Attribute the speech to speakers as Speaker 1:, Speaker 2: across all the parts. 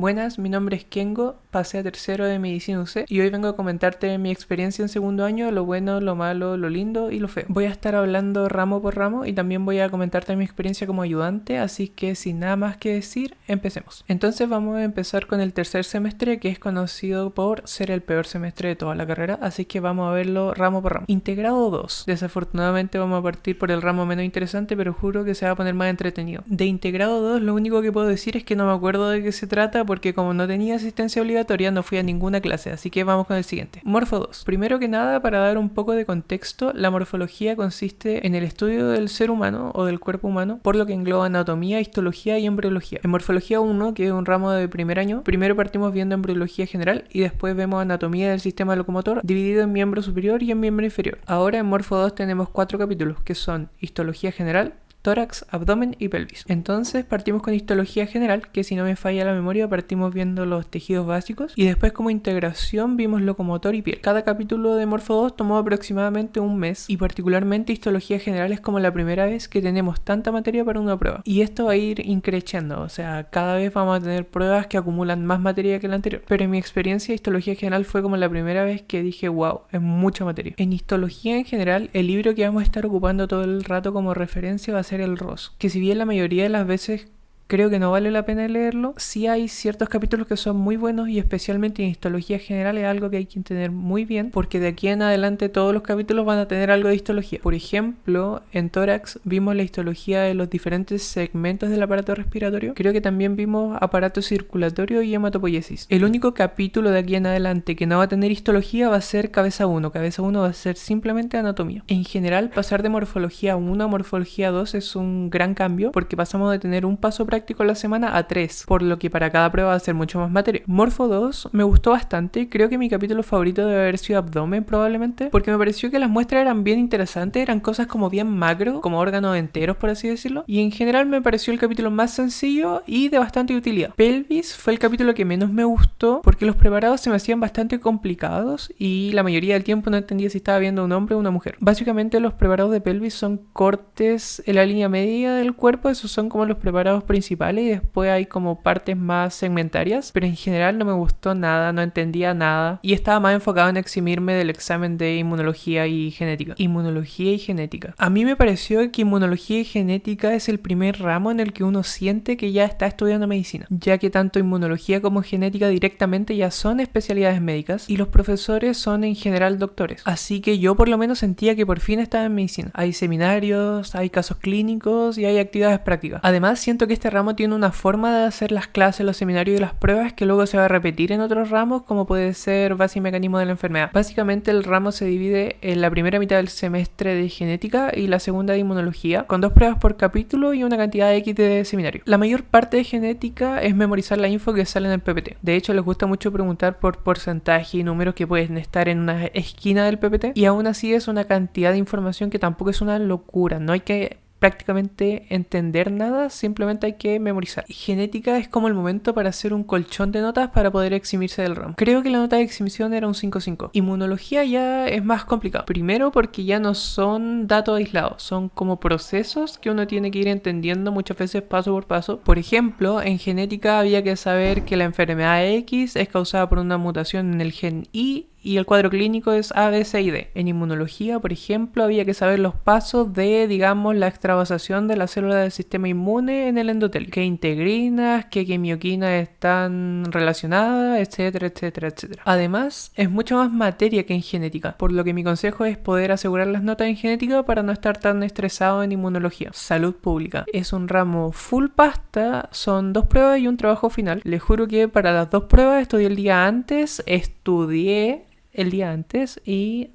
Speaker 1: Buenas, mi nombre es Kengo, pasé a tercero de Medicina UC y hoy vengo a comentarte mi experiencia en segundo año, lo bueno, lo malo, lo lindo y lo feo. Voy a estar hablando ramo por ramo y también voy a comentarte mi experiencia como ayudante, así que sin nada más que decir, empecemos. Entonces vamos a empezar con el tercer semestre, que es conocido por ser el peor semestre de toda la carrera, así que vamos a verlo ramo por ramo. Integrado 2. Desafortunadamente vamos a partir por el ramo menos interesante, pero juro que se va a poner más entretenido. De Integrado 2 lo único que puedo decir es que no me acuerdo de qué se trata, porque como no tenía asistencia obligatoria no fui a ninguna clase, así que vamos con el siguiente. Morfo 2. Primero que nada, para dar un poco de contexto, la morfología consiste en el estudio del ser humano o del cuerpo humano, por lo que engloba anatomía, histología y embriología. En morfología 1, que es un ramo de primer año, primero partimos viendo embriología general y después vemos anatomía del sistema locomotor dividido en miembro superior y en miembro inferior. Ahora en Morfo 2 tenemos 4 capítulos que son histología general, tórax, abdomen y pelvis. Entonces partimos con histología general, que si no me falla la memoria partimos viendo los tejidos básicos y después como integración vimos locomotor y piel. Cada capítulo de Morfo 2 tomó aproximadamente un mes y particularmente histología general es como la primera vez que tenemos tanta materia para una prueba. Y esto va a ir increciendo, o sea, cada vez vamos a tener pruebas que acumulan más materia que la anterior. Pero en mi experiencia histología general fue como la primera vez que dije wow, es mucha materia. En histología en general, el libro que vamos a estar ocupando todo el rato como referencia va a ser el Ross, que si bien la mayoría de las veces creo que no vale la pena leerlo, sí hay ciertos capítulos que son muy buenos y especialmente en histología general es algo que hay que entender muy bien porque de aquí en adelante todos los capítulos van a tener algo de histología. Por ejemplo, en tórax vimos la histología de los diferentes segmentos del aparato respiratorio. Creo que también vimos aparato circulatorio y hematopoiesis. El único capítulo de aquí en adelante que no va a tener histología va a ser cabeza 1. Cabeza 1 va a ser simplemente anatomía. En general, pasar de morfología 1 a morfología 2 es un gran cambio porque pasamos de tener un paso práctico a la semana a 3, por lo que para cada prueba va a ser mucho más materia. Morfo 2 me gustó bastante, creo que mi capítulo favorito debe haber sido abdomen probablemente, porque me pareció que las muestras eran bien interesantes, eran cosas como bien macro, como órganos enteros por así decirlo, y en general me pareció el capítulo más sencillo y de bastante utilidad. Pelvis fue el capítulo que menos me gustó, porque los preparados se me hacían bastante complicados y la mayoría del tiempo no entendía si estaba viendo un hombre o una mujer. Básicamente los preparados de pelvis son cortes en la línea media del cuerpo, esos son como los preparados principales y después hay como partes más segmentarias, pero en general no me gustó nada, no entendía nada y estaba más enfocado en eximirme del examen de inmunología y genética. Inmunología y genética. A mí me pareció que inmunología y genética es el primer ramo en el que uno siente que ya está estudiando medicina, ya que tanto inmunología como genética directamente ya son especialidades médicas y los profesores son en general doctores. Así que yo por lo menos sentía que por fin estaba en medicina. Hay seminarios, hay casos clínicos y hay actividades prácticas. Además siento que este ramo tiene una forma de hacer las clases, los seminarios y las pruebas que luego se va a repetir en otros ramos, como puede ser base y mecanismo de la enfermedad. Básicamente el ramo se divide en la primera mitad del semestre de genética y la segunda de inmunología, con 2 pruebas por capítulo y una cantidad X de seminario. La mayor parte de genética es memorizar la info que sale en el PPT. De hecho, les gusta mucho preguntar por porcentaje y números que pueden estar en una esquina del PPT, y aún así es una cantidad de información que tampoco es una locura. No hay que prácticamente entender nada, simplemente hay que memorizar. Y genética es como el momento para hacer un colchón de notas para poder eximirse del ramo. Creo que la nota de exhibición era un 5.5. Inmunología ya es más complicado. Primero porque ya no son datos aislados, son como procesos que uno tiene que ir entendiendo muchas veces paso por paso. Por ejemplo, en genética había que saber que la enfermedad X es causada por una mutación en el gen Y y el cuadro clínico es A, B, C y D. En inmunología, por ejemplo, había que saber los pasos de, digamos, la extravasación de las células del sistema inmune en el endotelio. Qué integrinas, qué quimioquinas están relacionadas, etcétera, etcétera, etcétera. Además, es mucho más materia que en genética, por lo que mi consejo es poder asegurar las notas en genética para no estar tan estresado en inmunología. Salud pública. Es un ramo full pasta, son 2 pruebas y un trabajo final. Les juro que para las 2 pruebas estudié el día antes, estudié el día antes y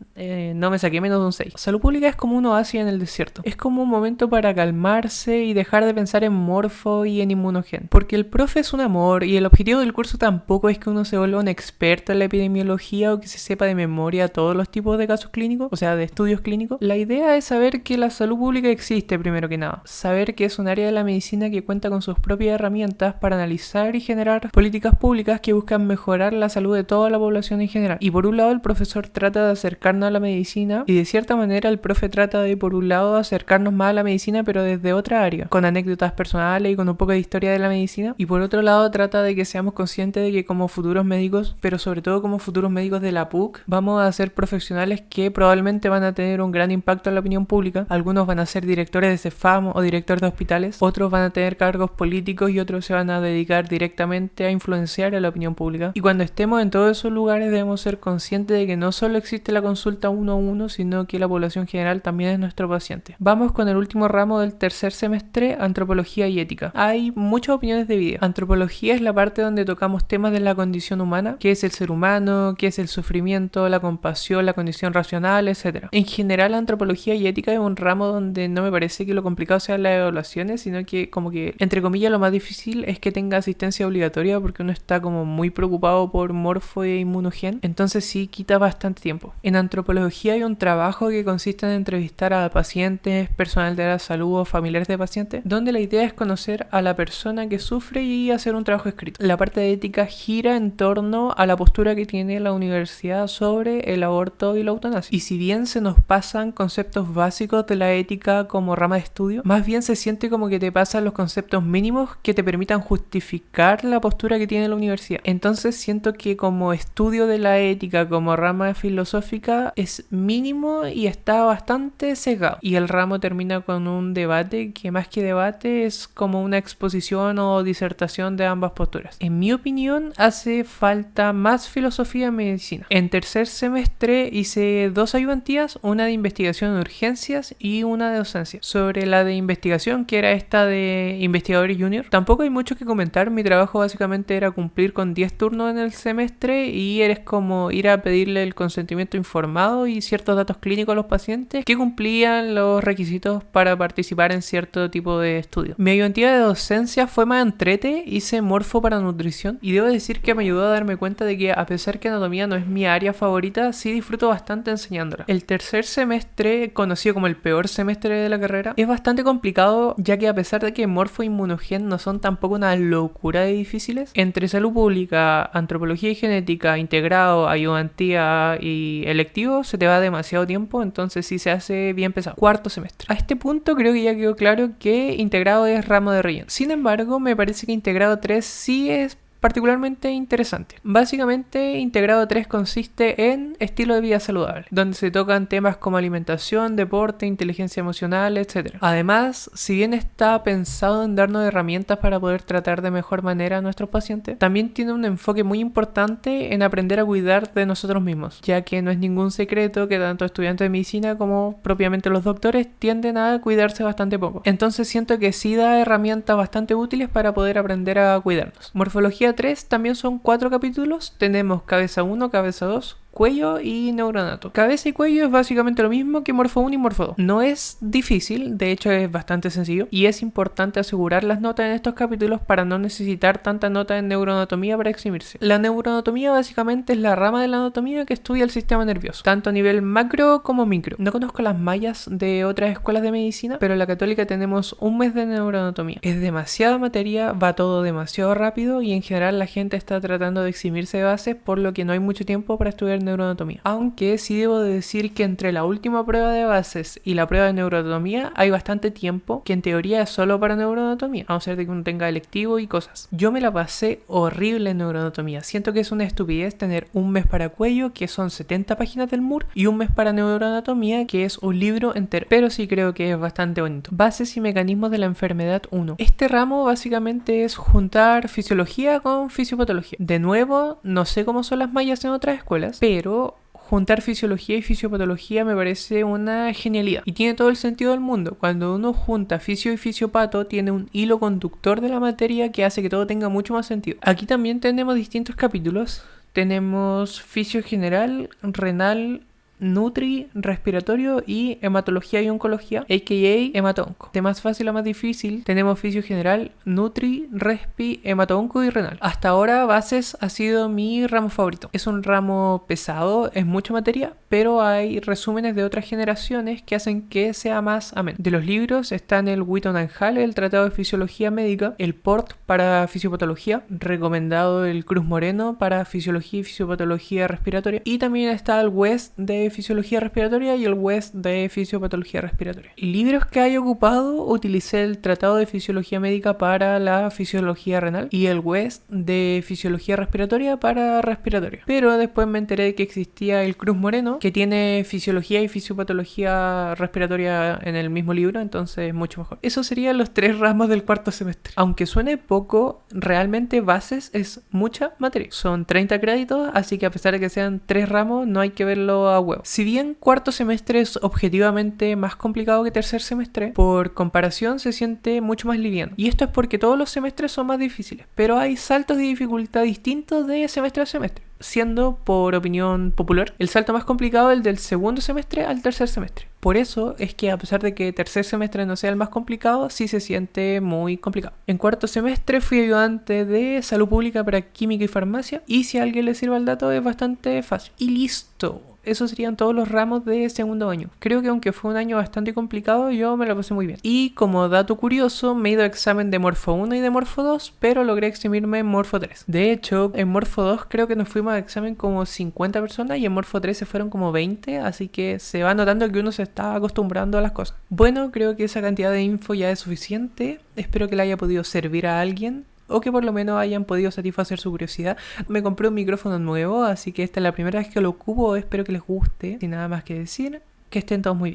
Speaker 1: no me saqué menos de un 6. Salud pública es como un oasis en el desierto. Es como un momento para calmarse y dejar de pensar en morfo y en inmunogen. Porque el profe es un amor y el objetivo del curso tampoco es que uno se vuelva un experto en la epidemiología o que se sepa de memoria todos los tipos de casos clínicos, o sea, de estudios clínicos. La idea es saber que la salud pública existe primero que nada. Saber que es un área de la medicina que cuenta con sus propias herramientas para analizar y generar políticas públicas que buscan mejorar la salud de toda la población en general. Y por un lado lado el profesor trata de acercarnos a la medicina y de cierta manera el profe trata de, por un lado, acercarnos más a la medicina pero desde otra área, con anécdotas personales y con un poco de historia de la medicina, y por otro lado trata de que seamos conscientes de que como futuros médicos, pero sobre todo como futuros médicos de la PUC, vamos a ser profesionales que probablemente van a tener un gran impacto en la opinión pública. Algunos van a ser directores de CEFAM o directores de hospitales, otros van a tener cargos políticos y otros se van a dedicar directamente a influenciar a la opinión pública. Y cuando estemos en todos esos lugares debemos ser conscientes de que no solo existe la consulta 1-1, sino que la población general también es nuestro paciente. Vamos con el último ramo del tercer semestre, antropología y ética. Hay muchas opiniones divididas. Antropología es la parte donde tocamos temas de la condición humana, qué es el ser humano, qué es el sufrimiento, la compasión, la condición racional, etc. En general, antropología y ética es un ramo donde no me parece que lo complicado sean las evaluaciones, sino que como que, entre comillas, lo más difícil es que tenga asistencia obligatoria porque uno está como muy preocupado por morfo e inmunogen, entonces sí quita bastante tiempo. En antropología hay un trabajo que consiste en entrevistar a pacientes, personal de la salud o familiares de pacientes, donde la idea es conocer a la persona que sufre y hacer un trabajo escrito. La parte de ética gira en torno a la postura que tiene la universidad sobre el aborto y la eutanasia. Y si bien se nos pasan conceptos básicos de la ética como rama de estudio, más bien se siente como que te pasan los conceptos mínimos que te permitan justificar la postura que tiene la universidad. Entonces siento que como estudio de la ética como rama filosófica es mínimo y está bastante sesgado. Y el ramo termina con un debate que más que debate es como una exposición o disertación de ambas posturas. En mi opinión hace falta más filosofía en medicina. En tercer semestre hice 2 ayudantías, una de investigación en urgencias y una de docencia. Sobre la de investigación, que era esta de investigadores junior, tampoco hay mucho que comentar. Mi trabajo básicamente era cumplir con 10 turnos en el semestre y eres como ir a pedirle el consentimiento informado y ciertos datos clínicos a los pacientes que cumplían los requisitos para participar en cierto tipo de estudio. Mi ayudantía de docencia fue más entrete, hice morfo para nutrición y debo decir que me ayudó a darme cuenta de que a pesar que anatomía no es mi área favorita, sí disfruto bastante enseñándola. El tercer semestre, conocido como el peor semestre de la carrera, es bastante complicado ya que a pesar de que morfo e inmunogen no son tampoco una locura de difíciles, entre salud pública, antropología y genética, integrado, ayudantía y electivo se te va demasiado tiempo, entonces sí se hace bien pesado. Cuarto semestre. A este punto creo que ya quedó claro que integrado es ramo de relleno. Sin embargo, me parece que integrado 3 sí es particularmente interesante. Básicamente, integrado 3 consiste en estilo de vida saludable, donde se tocan temas como alimentación, deporte, inteligencia emocional, etc. Además, si bien está pensado en darnos herramientas para poder tratar de mejor manera a nuestros pacientes, también tiene un enfoque muy importante en aprender a cuidar de nosotros mismos, ya que no es ningún secreto que tanto estudiantes de medicina como propiamente los doctores tienden a cuidarse bastante poco. Entonces siento que sí da herramientas bastante útiles para poder aprender a cuidarnos. Morfología 3 también son 4 capítulos. Tenemos cabeza 1, cabeza 2, cuello y neuronato. Cabeza y cuello es básicamente lo mismo que morfo 1 y morfo 2. No es difícil, de hecho es bastante sencillo y es importante asegurar las notas en estos capítulos para no necesitar tanta nota en neuroanatomía para eximirse. La neuroanatomía básicamente es la rama de la anatomía que estudia el sistema nervioso, tanto a nivel macro como micro. No conozco las mallas de otras escuelas de medicina, pero en la católica tenemos un mes de neuroanatomía. Es demasiada materia, va todo demasiado rápido y en general la gente está tratando de eximirse de bases, por lo que no hay mucho tiempo para estudiar neuroanatomía. Aunque sí debo de decir que entre la última prueba de bases y la prueba de neuroanatomía hay bastante tiempo que en teoría es solo para neuroanatomía, a no ser de que uno tenga electivo y cosas. Yo me la pasé horrible en neuroanatomía. Siento que es una estupidez tener un mes para cuello, que son 70 páginas del MUR, y un mes para neuroanatomía, que es un libro entero. Pero sí creo que es bastante bonito. Bases y mecanismos de la enfermedad 1. Este ramo básicamente es juntar fisiología con fisiopatología. De nuevo, no sé cómo son las mallas en otras escuelas, pero juntar fisiología y fisiopatología me parece una genialidad y tiene todo el sentido del mundo. Cuando uno junta fisio y fisiopato tiene un hilo conductor de la materia que hace que todo tenga mucho más sentido. Aquí también tenemos distintos capítulos. Tenemos fisio general, renal, Nutri, Respiratorio y Hematología y Oncología, a.k.a. Hematonco. De más fácil a más difícil tenemos Fisio General, Nutri, Respi, Hematonco y Renal. Hasta ahora Bases ha sido mi ramo favorito. Es un ramo pesado, es mucha materia, pero hay resúmenes de otras generaciones que hacen que sea más ameno. De los libros están el Wheaton and Hall, el Tratado de Fisiología Médica, el Port para Fisiopatología, recomendado el Cruz Moreno para Fisiología y Fisiopatología Respiratoria, y también está el West de Fisiología Respiratoria y el West de Fisiopatología Respiratoria. Libros que hay ocupado, utilicé el Tratado de Fisiología Médica para la Fisiología Renal y el West de Fisiología Respiratoria para Respiratoria. Pero después me enteré de que existía el Cruz Moreno, que tiene Fisiología y Fisiopatología Respiratoria en el mismo libro, entonces mucho mejor. Esos serían los 3 ramos del cuarto semestre. Aunque suene poco, realmente Bases es mucha materia. Son 30 créditos, así que a pesar de que sean 3 ramos, no hay que verlo a huevo. Si bien cuarto semestre es objetivamente más complicado que tercer semestre, por comparación se siente mucho más liviano. Y esto es porque todos los semestres son más difíciles, pero hay saltos de dificultad distintos de semestre a semestre, siendo, por opinión popular, el salto más complicado el del segundo semestre al tercer semestre. Por eso es que a pesar de que tercer semestre no sea el más complicado, sí se siente muy complicado. En cuarto semestre fui ayudante de salud pública para química y farmacia, y si a alguien le sirve el dato es bastante fácil. Y listo. Esos serían todos los ramos de segundo año. Creo que aunque fue un año bastante complicado, yo me lo pasé muy bien. Y como dato curioso, me he ido a examen de Morfo 1 y de Morfo 2, pero logré eximirme en Morfo 3. De hecho, en Morfo 2 creo que nos fuimos a examen como 50 personas y en Morfo 3 se fueron como 20, así que se va notando que uno se está acostumbrando a las cosas. Bueno, creo que esa cantidad de info ya es suficiente. Espero que le haya podido servir a alguien, o que por lo menos hayan podido satisfacer su curiosidad. Me compré un micrófono nuevo, así que esta es la primera vez que lo ocupo. Espero que les guste. Sin nada más que decir, que estén todos muy bien.